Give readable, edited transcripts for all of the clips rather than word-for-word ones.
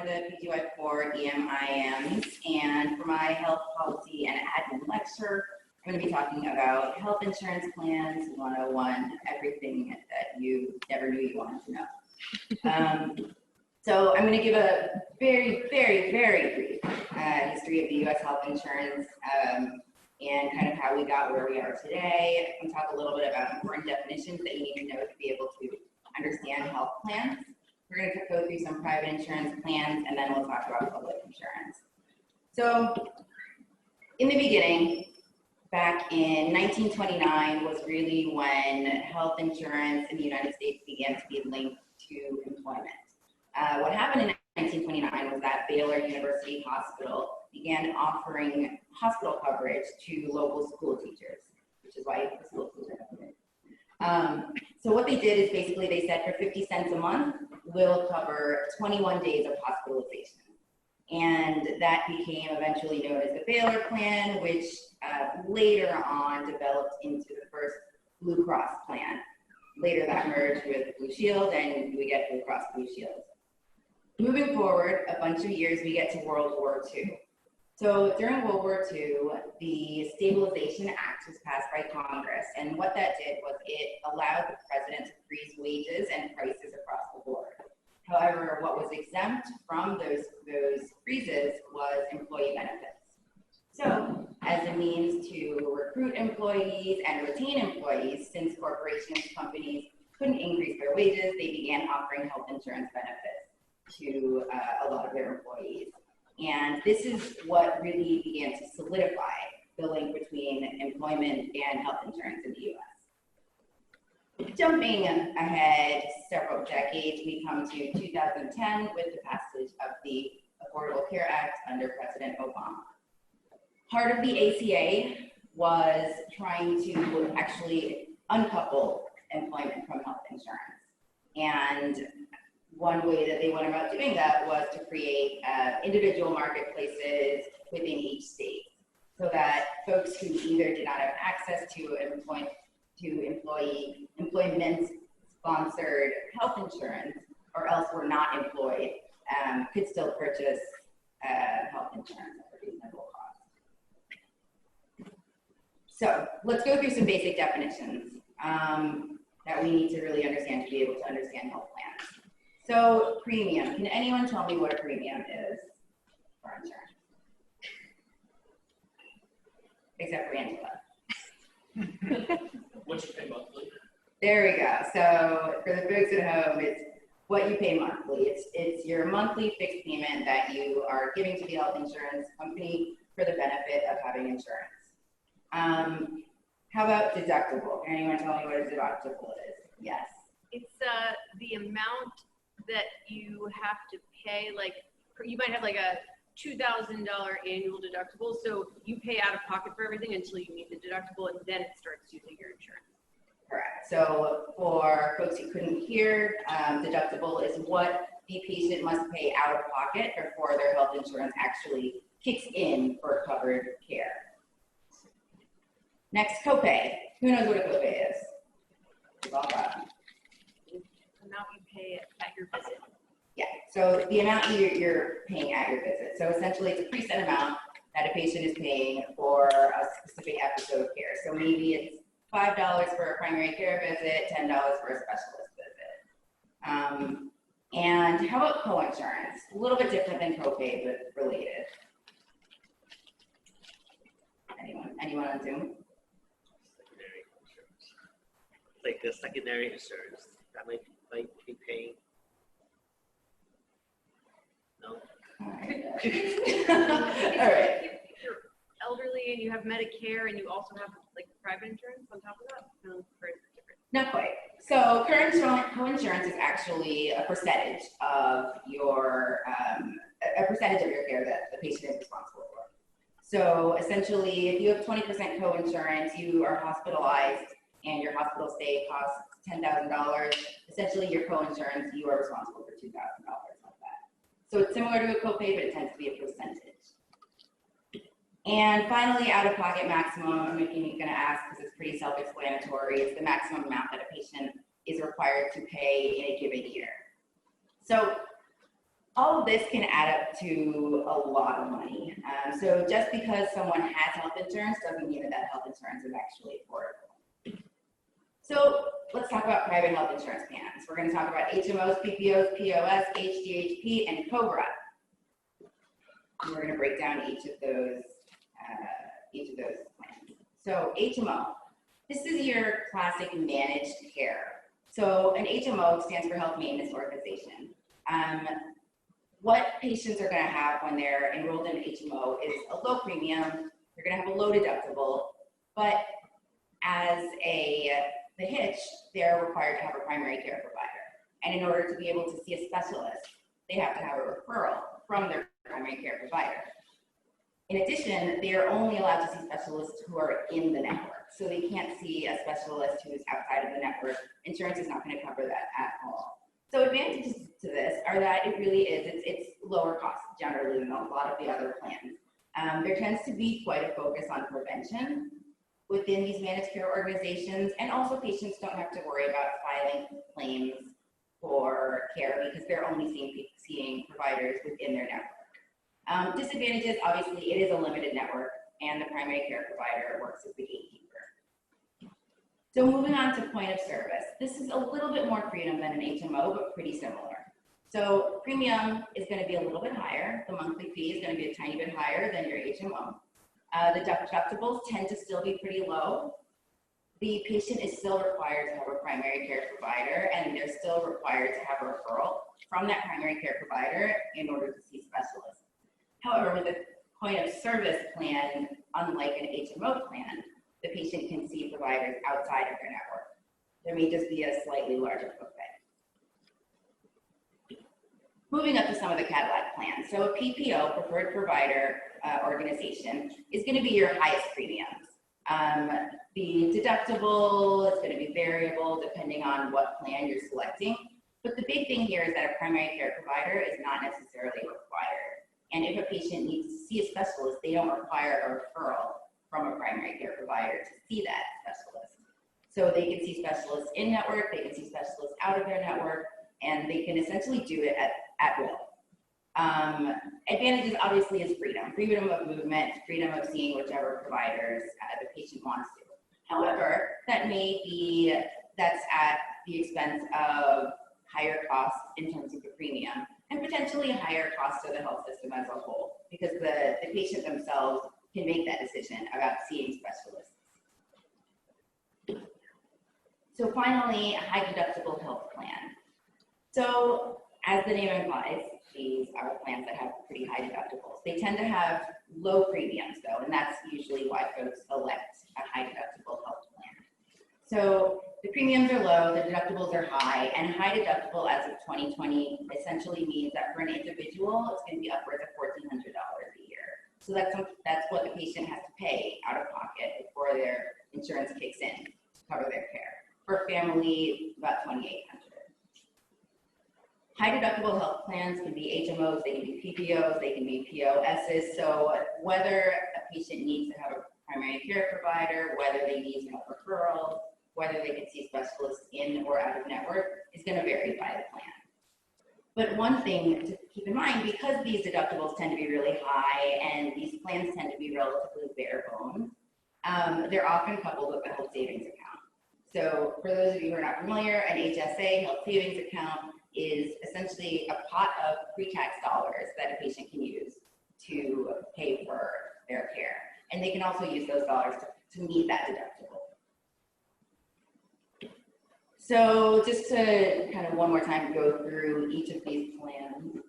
of the PGY4 EMIMs, and for my health policy and admin lecture, I'm going to be talking about health insurance plans 101, everything that you never knew you wanted to know. So I'm going to give a very, very, very brief history of the U.S. health insurance and kind of how we got where we are today. I'm going to talk a little bit about important definitions that you need to know to be able to understand health plans. We're going to go through some private insurance plans, and then we'll talk about public insurance. So in the beginning, back in 1929 was really when health insurance in the United States began to be linked to employment. What happened in 1929 was that Baylor University Hospital began offering hospital coverage to local school teachers, which is why the school teachers are covered. So what they did is basically they said for 50 cents a month, we'll cover 21 days of hospitalization. And that became eventually known as the Baylor Plan, which later on developed into the first Blue Cross plan. Later that merged with Blue Shield, and we get Blue Cross Blue Shield. Moving forward a bunch of years, we get to World War II. So during World War II, the Stabilization Act was passed by Congress, and what that did was it allowed the president to freeze wages and prices across the board. However, what was exempt from those freezes was employee benefits. So, as a means to recruit employees and retain employees, since corporations, companies couldn't increase their wages, they began offering health insurance benefits to a lot of their employees. And this is what really began to solidify the link between employment and health insurance in the US. Jumping ahead several decades, we come to 2010 with the passage of the Affordable Care Act under President Obama. Part of the ACA was trying to actually uncouple employment from health insurance. And one way that they went about doing that was to create individual marketplaces within each state, so that folks who either did not have access to employment-sponsored health insurance, or else were not employed, could still purchase health insurance at a reasonable cost. So let's go through some basic definitions that we need to really understand to be able to understand health plans. So premium, can anyone tell me what a premium is for insurance? Except for Angela. What you pay monthly? There we go. So for the folks at home, it's what you pay monthly. It's your monthly fixed payment that you are giving to the health insurance company for the benefit of having insurance. How about deductible? Can anyone tell me what a deductible is? Yes. It's the amount that you have to pay. Like you might have like a $2,000 annual deductible, so you pay out of pocket for everything until you meet the deductible, and then it starts using your insurance. Correct. So for folks who couldn't hear, deductible is what the patient must pay out of pocket before their health insurance actually kicks in for covered care. Next, copay. Who knows what a copay is? We've all got them. The amount you pay at your visit. Yeah, so the amount you're paying at your visit. So essentially it's a preset amount that a patient is paying for a specific episode of care. So maybe it's $5 for a primary care visit, $10 for a specialist visit. And how about coinsurance? A little bit different than copay, but related. Anyone on Zoom? Secondary insurance. Like the secondary insurance that might be paying. No. All right. If you're elderly and you have Medicare and you also have like private insurance on top of that, no, very different. Not quite. So current coinsurance is actually a percentage of your care that the patient is responsible for. So essentially, if you have 20% coinsurance, you are hospitalized and your hospital stay costs $10,000. Essentially, your coinsurance, you are responsible for $2,000 of that. So it's similar to a copay, but it tends to be a percentage. And finally, out-of-pocket maximum, I'm going to ask because it's pretty self-explanatory. It's the maximum amount that a patient is required to pay in a given year. So All of this can add up to a lot of money. So just because someone has health insurance doesn't mean that health insurance is actually affordable. So let's talk about private health insurance plans. We're going to talk about HMOs, PPOs, POS, HDHP, and COBRA. And we're going to break down each of those plans. So HMO, this is your classic managed care. So an HMO stands for Health Maintenance Organization. What patients are going to have when they're enrolled in an HMO is a low premium. They're going to have a low deductible, but as the hitch, they're required to have a primary care provider. And in order to be able to see a specialist, they have to have a referral from their primary care provider. In addition, they are only allowed to see specialists who are in the network. So they can't see a specialist who's outside of the network. Insurance is not going to cover that at all. So advantages to this are that it really is, it's lower cost generally than a lot of the other plans. There tends to be quite a focus on prevention within these managed care organizations, and also patients don't have to worry about filing claims for care because they're only seeing providers within their network. Disadvantages, obviously, it is a limited network, and the primary care provider works as the gatekeeper. So moving on to point of service. This is a little bit more freedom than an HMO, but pretty similar. So premium is going to be a little bit higher. The monthly fee is going to be a tiny bit higher than your HMO. The deductibles tend to still be pretty low. The patient is still required to have a primary care provider, and they're still required to have a referral from that primary care provider in order to see specialists. However, with a point of service plan, unlike an HMO plan, the patient can see providers outside of their network. There may just be a slightly larger footprint. Moving up to some of the Cadillac plans. So a PPO, preferred provider organization, is going to be your highest premiums. The deductible is going to be variable depending on what plan you're selecting. But the big thing here is that a primary care provider is not necessarily required. And if a patient needs to see a specialist, they don't require a referral from a primary care provider to see that specialist. So they can see specialists in network, they can see specialists out of their network, and they can essentially do it at will. Advantages obviously is freedom of movement, freedom of seeing whichever providers the patient wants to. However, that's at the expense of higher costs in terms of the premium, and potentially a higher cost to the health system as a whole, because the patient themselves can make that decision about seeing specialists. So finally, a high deductible health plan. So as the name implies, these are plans that have pretty high deductibles. They tend to have low premiums though, and that's usually why folks elect a high deductible health plan. So the premiums are low, the deductibles are high, and high deductible as of 2020 essentially means that for an individual, it's going to be upwards of $1,400 a year. So that's what the patient has to pay out of pocket before their insurance kicks in to cover their care. For family, about $2,800. High deductible health plans can be HMOs, they can be PPOs, they can be POSs. So whether a patient needs to have a primary care provider, whether they need to have referrals, whether they can see specialists in or out of network is going to vary by the plan. But one thing to keep in mind, because these deductibles tend to be really high and these plans tend to be relatively bare bones, they're often coupled with a health savings account. So for those of you who are not familiar, an HSA, health savings account, is essentially a pot of pre-tax dollars that a patient can use to pay for their care. And they can also use those dollars to meet that deductible. So just to kind of one more time go through each of these plans.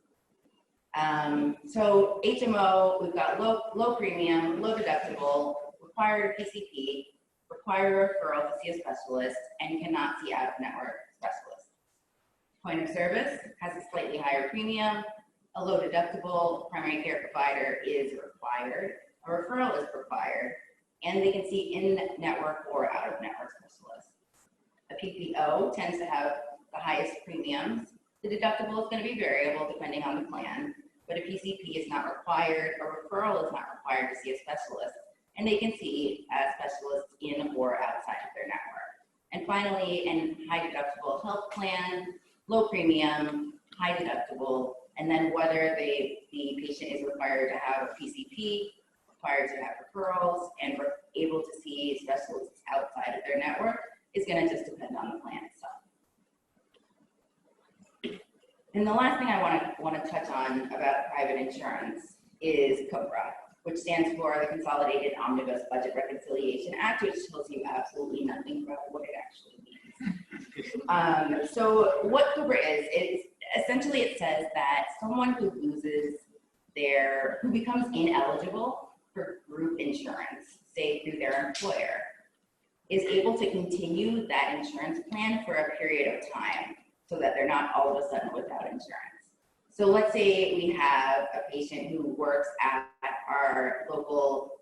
So HMO, we've got low premium, low deductible, required PCP, require a referral to see a specialist, and cannot see out-of-network specialists. Point of service has a slightly higher premium, a low deductible, primary care provider is required, a referral is required, and they can see in-network or out-of-network specialists. A PPO tends to have the highest premiums. The deductible is going to be variable depending on the plan, but a PCP is not required, a referral is not required to see a specialist, and they can see specialists in or outside of their network. And finally, a high deductible health plan, low premium, high deductible, and then whether the patient is required to have a PCP, required to have referrals, and we're able to see specialists outside of their network is going to just depend on the plan itself. And the last thing I want to touch on about private insurance is COBRA, which stands for the Consolidated Omnibus Budget Reconciliation Act, which tells you absolutely nothing about what it actually means. So what COBRA is, essentially it says that someone who who becomes ineligible for group insurance, say through their employer, is able to continue that insurance plan for a period of time so that they're not all of a sudden without insurance. So let's say we have a patient who works at our local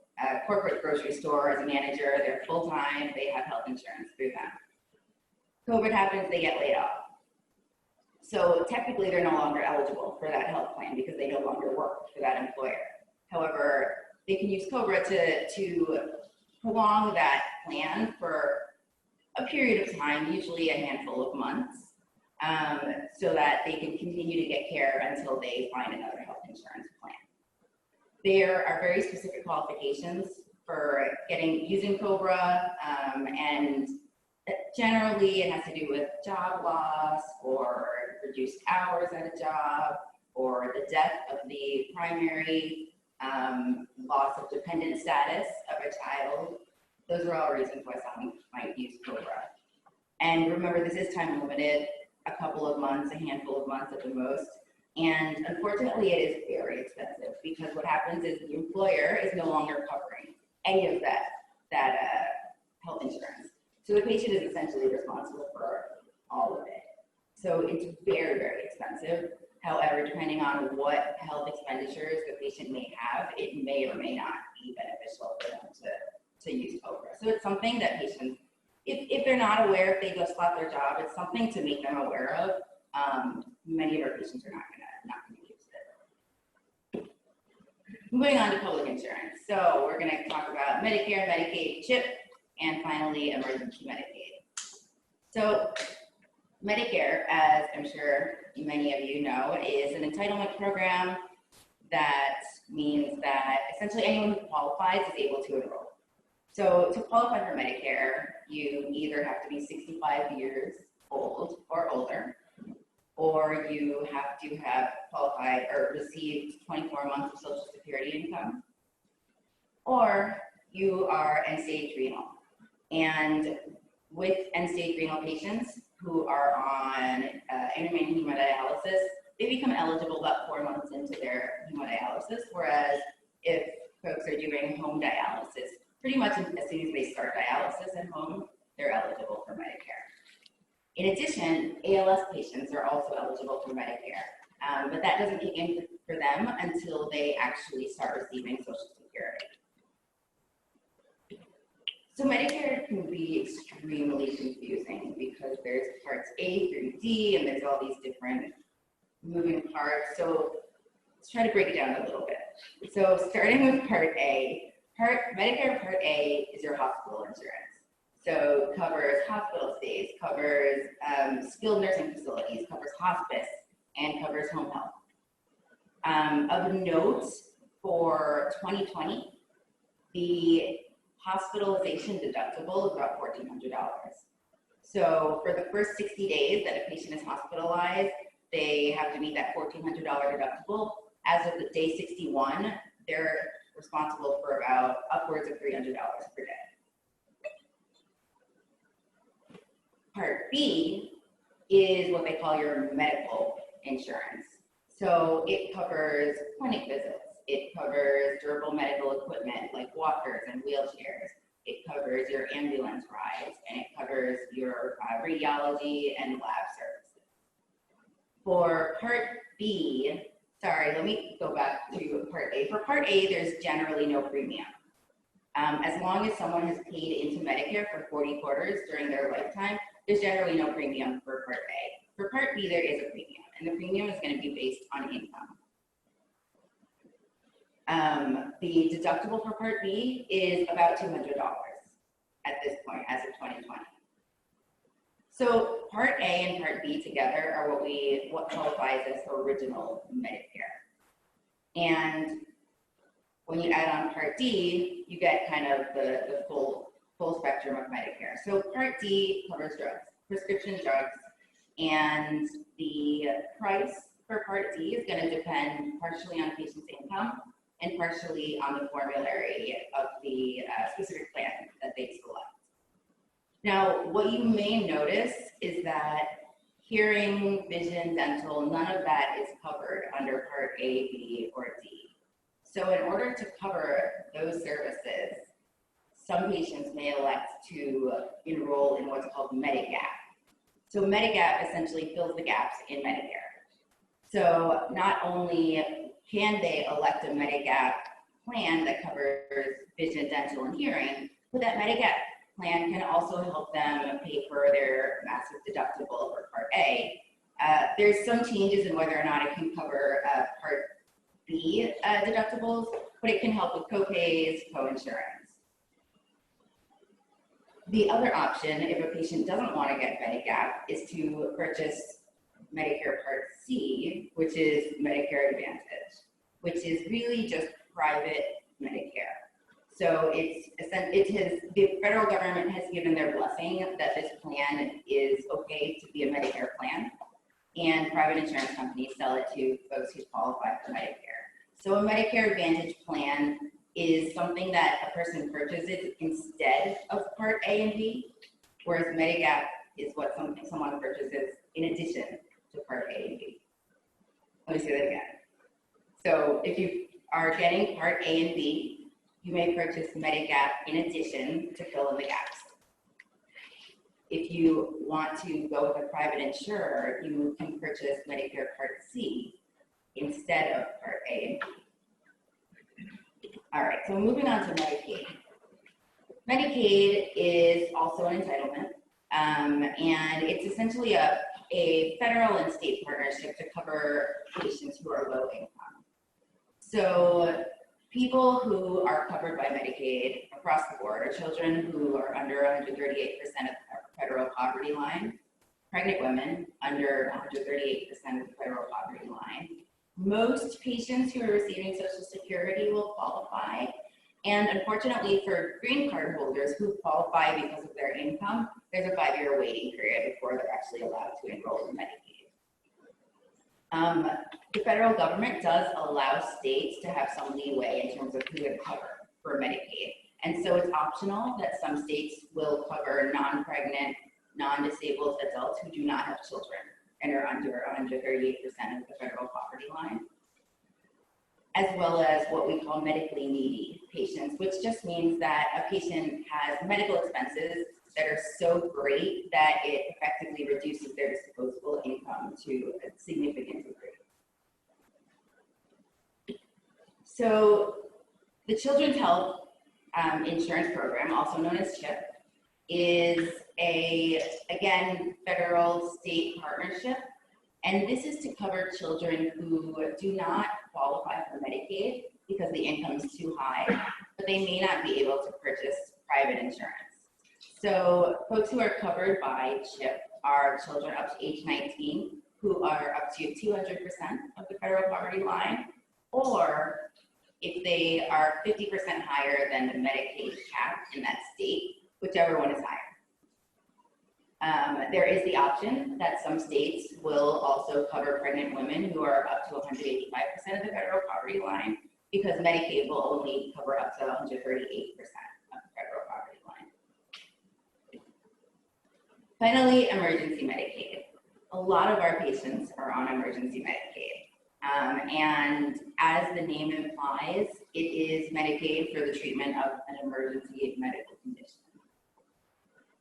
corporate grocery store as a manager, they're full-time, they have health insurance through them. COVID happens, they get laid off. So technically they're no longer eligible for that health plan because they no longer work for that employer. However, they can use COBRA to prolong that plan for a period of time, usually a handful of months, so that they can continue to get care until they find another health insurance plan. There are very specific qualifications for using COBRA, and generally it has to do with job loss or reduced hours at a job or the death of the primary, loss of dependent status of a child. Those are all reasons why someone might use COBRA. And remember, this is time limited, a couple of months, a handful of months at the most. And unfortunately, it is very expensive because what happens is the employer is no longer covering any of that health insurance. So the patient is essentially responsible for all of it. So it's very, very expensive. However, depending on what health expenditures the patient may have, it may or may not be beneficial for them to use COBRA. So it's something that patients, if they're not aware, if they just left their job, it's something to make them aware of. Many of our patients are not gonna use it. Moving on to public insurance. So we're gonna talk about Medicare, Medicaid, CHIP, and finally emergency Medicaid. So Medicare, as I'm sure many of you know, is an entitlement program that means that essentially anyone who qualifies is able to enroll. So to qualify for Medicare, you either have to be 65 years old or older, or you have to have qualified or received 24 months of Social Security income, or you are end-stage renal. And with end-stage renal patients who are on intermittent hemodialysis, they become eligible about 4 months into their hemodialysis, whereas if folks are doing home dialysis, pretty much as soon as they start dialysis at home, they're eligible for Medicare. In addition, ALS patients are also eligible for Medicare, but that doesn't kick in for them until they actually start receiving Social Security. So Medicare can be extremely confusing because there's parts A through D, and there's all these different moving parts. So let's try to break it down a little bit. So starting with Part A, Medicare Part A is your hospital insurance. So covers hospital stays, covers skilled nursing facilities, covers hospice, and covers home health. Of note, for 2020, the hospitalization deductible is about $1,400. So for the first 60 days that a patient is hospitalized, they have to meet that $1,400 deductible. As of the day 61, they're responsible for about upwards of $300 per day. Part B is what they call your medical insurance. So it covers clinic visits. It covers durable medical equipment like walkers and wheelchairs. It covers your ambulance rides, and it covers your radiology and lab services. For Part B, sorry, let me go back to Part A. For Part A, there's generally no premium. As long as someone has paid into Medicare for 40 quarters during their lifetime, there's generally no premium for Part A. For Part B, there is a premium, and the premium is going to be based on income. The deductible for Part B is about $200 at this point, as of 2020. So Part A and Part B together are what qualifies as original Medicare. And when you add on Part D, you get kind of the full spectrum of Medicare. So Part D covers drugs, prescription drugs, and the price for Part D is going to depend partially on the patient's income and partially on the formulary of the specific plan that they select. Now, what you may notice is that hearing, vision, dental, none of that is covered under Part A, B, or D. So in order to cover those services, some patients may elect to enroll in what's called Medigap. So Medigap essentially fills the gaps in Medicare. So not only can they elect a Medigap plan that covers vision, dental, and hearing, but that Medigap plan can also help them pay for their massive deductible for Part A. There's some changes in whether or not it can cover Part B deductibles, but it can help with co-pays, co-insurance. The other option, if a patient doesn't want to get Medigap, is to purchase Medicare Part C, which is Medicare Advantage, which is really just private Medicare. So the federal government has given their blessing that this plan is okay to be a Medicare plan, and private insurance companies sell it to folks who qualify for Medicare. So a Medicare Advantage plan is something that a person purchases instead of Part A and B, whereas Medigap is what someone purchases in addition to Part A and B. Let me say that again. So if you are getting Part A and B, you may purchase Medigap in addition to fill in the gaps. If you want to go with a private insurer, you can purchase Medicare Part C instead of Part A and B. All right, so moving on to Medicaid. Medicaid is also an entitlement, and it's essentially a federal and state partnership to cover patients who are low income. So people who are covered by Medicaid across the board are children who are under 138% of the federal poverty line, pregnant women under 138% of the federal poverty line. Most patients who are receiving Social Security will qualify. And unfortunately for green card holders who qualify because of their income, there's a 5-year waiting period before they're actually allowed to enroll in Medicaid. The federal government does allow states to have some leeway in terms of who it covers for Medicaid. And so it's optional that some states will cover non-pregnant, non-disabled adults who do not have children and are under 38% of the federal poverty line, as well as what we call medically needy patients, which just means that a patient has medical expenses that are so great that it effectively reduces their disposable income to a significant degree. So the Children's Health Insurance Program, also known as CHIP, is again, federal state partnership. And this is to cover children who do not qualify for Medicaid because the income is too high, but they may not be able to purchase private insurance. So folks who are covered by CHIP are children up to age 19 who are up to 200% of the federal poverty line, or if they are 50% higher than the Medicaid cap in that state, whichever one is higher. There is the option that some states will also cover pregnant women who are up to 185% of the federal poverty line, because Medicaid will only cover up to 138% of the federal poverty line. Finally, emergency Medicaid. A lot of our patients are on emergency Medicaid. And as the name implies, it is Medicaid for the treatment of an emergency medical condition.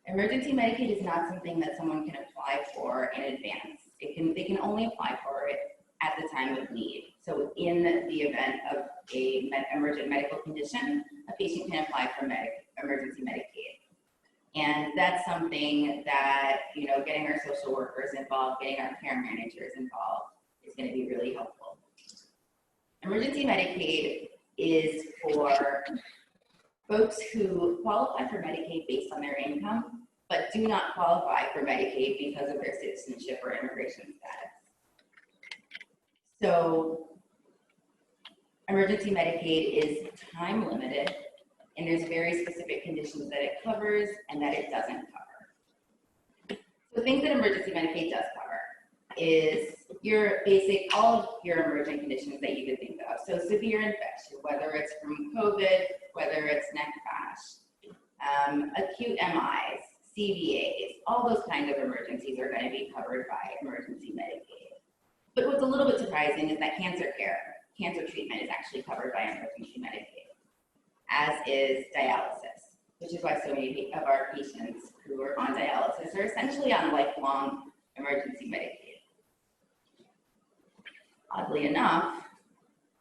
Emergency Medicaid is not something that someone can apply for in advance. They can only apply for it at the time of need. So in the event of a emergent medical condition, a patient can apply for emergency Medicaid. And that's something that, getting our social workers involved, getting our care managers involved is going to be really helpful. Emergency Medicaid is for folks who qualify for Medicaid based on their income, but do not qualify for Medicaid because of their citizenship or immigration status. So emergency Medicaid is time limited, and there's very specific conditions that it covers and that it doesn't cover. So things that emergency Medicaid does cover is your basic, all of your emergent conditions that you could think of. So severe infection, whether it's from COVID, whether it's neck rash, acute MIs, CVAs, all those kinds of emergencies are going to be covered by emergency Medicaid. But what's a little bit surprising is that cancer treatment is actually covered by emergency Medicaid, as is dialysis, which is why so many of our patients who are on dialysis are essentially on lifelong emergency Medicaid. Oddly enough,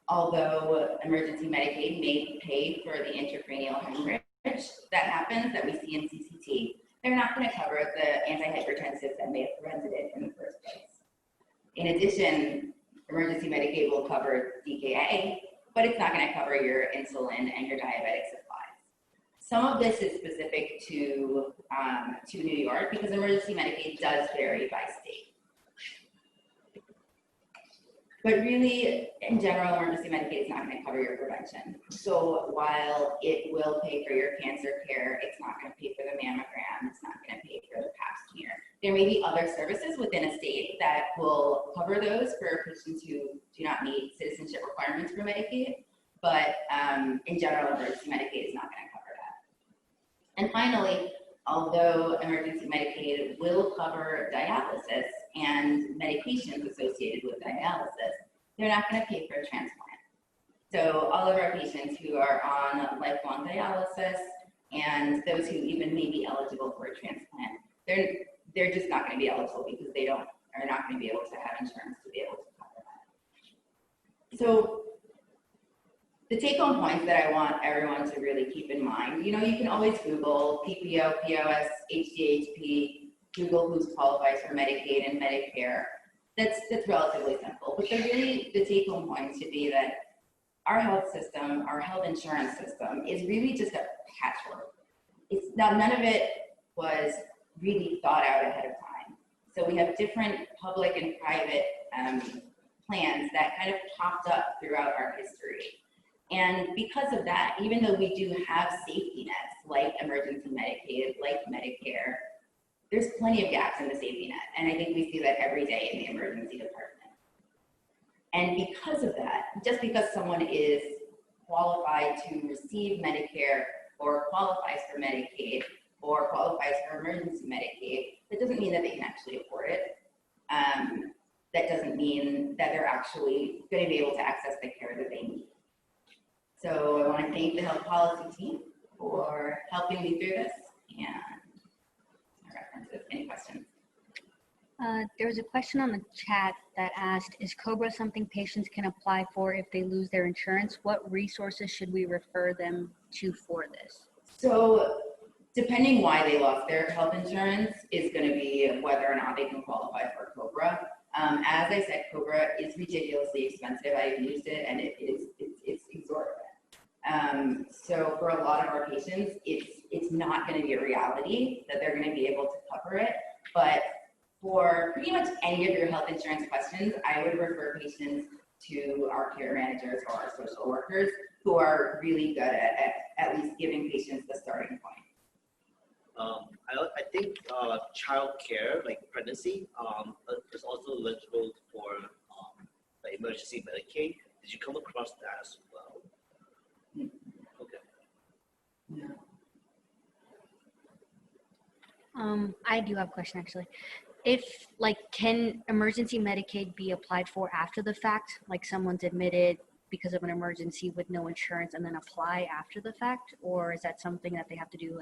although emergency Medicaid may pay for the intracranial hemorrhage that happens that we see in CCT, they're not going to cover the antihypertensives that may have prevented it in the first place. In addition, emergency Medicaid will cover DKA, but it's not going to cover your insulin and your diabetic supplies. Some of this is specific to New York because emergency Medicaid does vary by state. But really, in general, emergency Medicaid is not going to cover your prevention. So while it will pay for your cancer care, it's not going to pay for the mammogram, it's not going to pay for the pap smear. There may be other services within a state that will cover those for patients who do not meet citizenship requirements for Medicaid, but in general, emergency Medicaid is not going to cover that. And finally, although emergency Medicaid will cover dialysis and medications associated with dialysis, they're not going to pay for a transplant. So all of our patients who are on lifelong dialysis and those who even may be eligible for a transplant, they're just not going to be eligible because they are not going to be able to have insurance to be able to cover that. So the take-home points that I want everyone to really keep in mind, you can always Google PPO, POS, HDHP, Google who qualifies for Medicaid and Medicare. That's relatively simple. But the take-home point should be that our health system, our health insurance system, is really just a patchwork. None of it was really thought out ahead of time. So we have different public and private plans that kind of popped up throughout our history. And because of that, even though we do have safety nets like emergency Medicaid, like Medicare, there's plenty of gaps in the safety net. And I think we see that every day in the emergency department. And because of that, just because someone is qualified to receive Medicare or qualifies for Medicaid or qualifies for emergency Medicaid, that doesn't mean that they can actually afford it. That doesn't mean that they're actually going to be able to access the care that they need. So I want to thank the health policy team for helping me through this and my references. Any questions? There was a question on the chat that asked, is COBRA something patients can apply for if they lose their insurance? What resources should we refer them to for this? So depending why they lost their health insurance is going to be whether or not they can qualify for COBRA. As I said, COBRA is ridiculously expensive. I've used it and it's exorbitant. So for a lot of our patients, it's not going to be a reality that they're going to be able to cover it. But for pretty much any of your health insurance questions, I would refer patients to our care managers or our social workers who are really good at least giving patients the starting point. I think child care, like pregnancy, is also eligible for the emergency Medicaid. Did you come across that as well? Okay. Yeah. I do have a question actually. Can emergency Medicaid be applied for after the fact? Like someone's admitted because of an emergency with no insurance and then apply after the fact? Or is that something that they have to do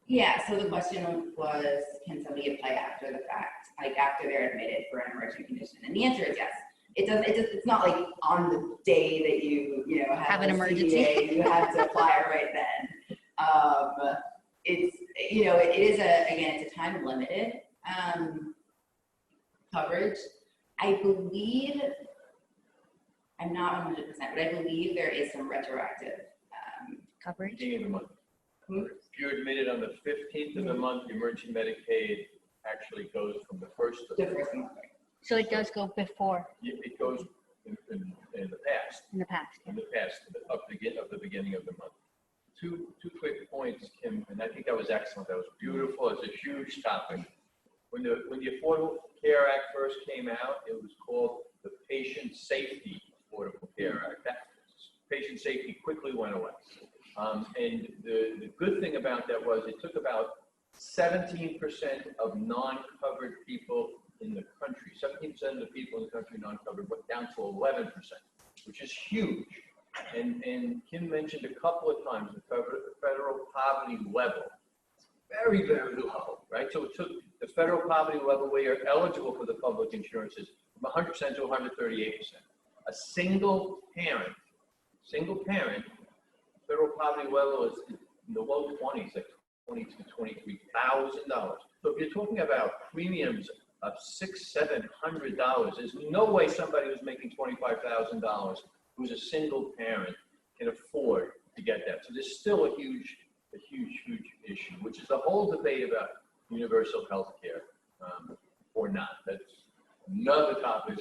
Yeah, so the question was, can somebody apply after the fact, like after they're admitted for an emergent condition? And the answer is yes. It's not like on the day that you have an emergency. CVA, you have to apply right then. It is it's a time limited coverage. I believe, I'm not 100%, but I believe there is some retroactive coverage? If you're admitted on the 15th of the month, the emergency Medicaid actually goes from the first to The the first month. So it does go before it goes in the past. in the past. In the past, of the beginning of the month. Two quick points, Kim, and I think that was excellent. That was beautiful. It's a huge topic. When the Affordable Care Act first came out, it was called the Patient Safety Affordable Care Act. That patient safety quickly went away. And the good thing about that was it took about 17% of non-covered people in the country, 17% of the people in the country non-covered, went down to 11%, which is huge. And Kim mentioned a couple of times the federal poverty level. Very, very low, right? So it took the federal poverty level where you're eligible for the public insurances from 100% to 138%. A single parent, federal poverty level is in the low 20s, like $22,000 to $23,000. So if you're talking about premiums of $600-700, there's no way somebody who's making $25,000, who's a single parent, can afford to get that. So there's still a huge issue, which is the whole debate about universal health care or not. That's another topic.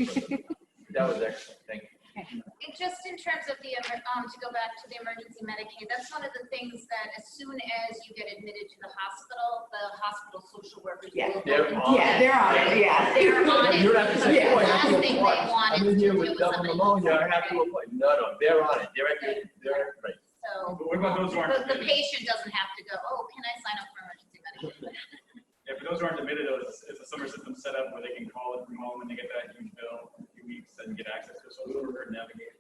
That was excellent. Thank you. And just in terms of the, to go back to the emergency Medicaid, that's one of the things that as soon as you get admitted to the hospital social workers Yeah. will They're go on into it. They're on it, yeah. They're on it. You don't have to say, Yeah. oh, I have to Last thing apply. they want I'm is in to here deal with with double somebody pneumonia. I have to who's apply. No, they're on it. They're right. So But what about those who aren't the admitted? patient doesn't have to go, oh, can I sign up for emergency Medicaid? Yeah, for those who aren't admitted, is a summer system set up where they can call it from home and they get that huge bill in a few weeks and get access to a social worker and navigate.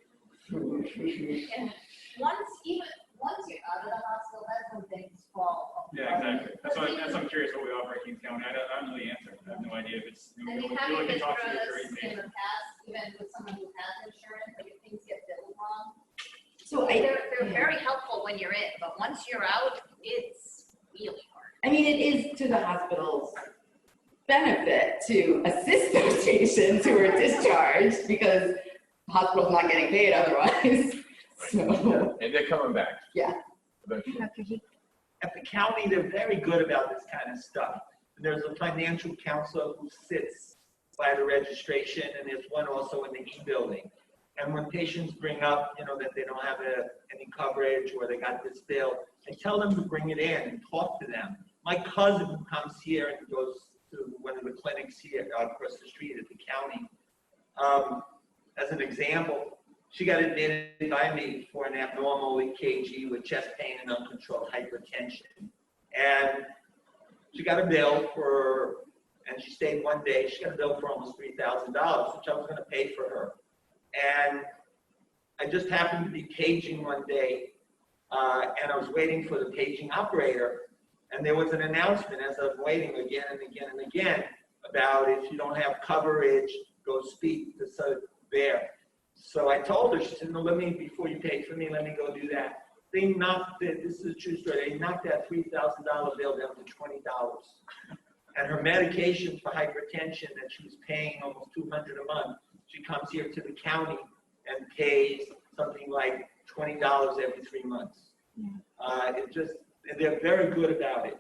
And once you're out of the hospital, that's when things fall. Yeah, exactly. That's why I'm curious what we offer at Kings County. I don't really answer. I have no idea if it's, And you're having looking been to talk through to your this in the past, even with someone who has insurance, like if things get billed wrong, So they're very helpful when you're in, but once you're out, it's really hard. I mean, it is to the hospital's benefit to assist those patients who are discharged because the hospital's not getting paid otherwise. So, And they're coming back. Yeah. Eventually. Dr. G. At the county, they're very good about this kind of stuff. There's a financial counselor who sits by the registration, and there's one also in the e-building. And when patients bring up, that they don't have any coverage or they got this bill, I tell them to bring it in and talk to them. My cousin who comes here and goes to one of the clinics here across the street at the county, as an example, she got admitted by me for an abnormal EKG with chest pain and uncontrolled hypertension. And she got a bill and she stayed one day, she got a bill for almost $3,000, which I was going to pay for her. And I just happened to be paging one day, and I was waiting for the paging operator, and there was an announcement as I'm waiting again and again and again about if you don't have coverage, go speak to there. So I told her, she said, no, before you pay for me, let me go do that. They knocked it, this is a true story, they knocked that $3,000 bill down to $20. And her medication for hypertension that she was paying almost $200 a month, she comes here to the county and pays something like $20 every 3 months. They're very good about it.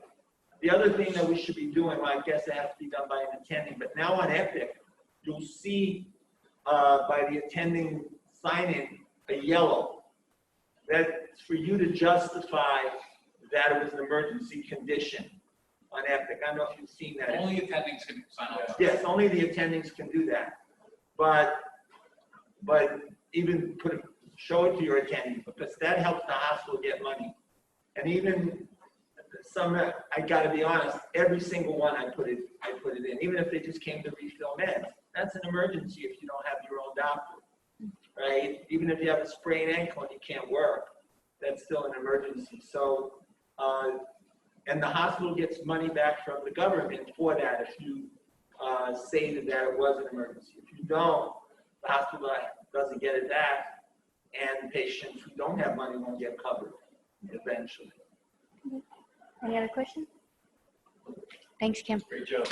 The other thing that we should be doing, well, I guess it has to be done by an attending, but now on Epic, you'll see by the attending sign-in a yellow. That's for you to justify that it was an emergency condition on Epic. I don't know if you've seen that. Only attendings can sign off. Yes, only the attendings can do that. But even show it to your attending, because that helps the hospital get money. And even I gotta be honest, every single one I put it in, even if they just came to refill meds. That's an emergency if you don't have your own doctor, right? Even if you have a sprained ankle and you can't work, that's still an emergency. So, and the hospital gets money back from the government for that if you say that it was an emergency. If you don't, the hospital doesn't get it back, and patients who don't have money won't get covered eventually. Any other questions? Thanks, Kim. Great job.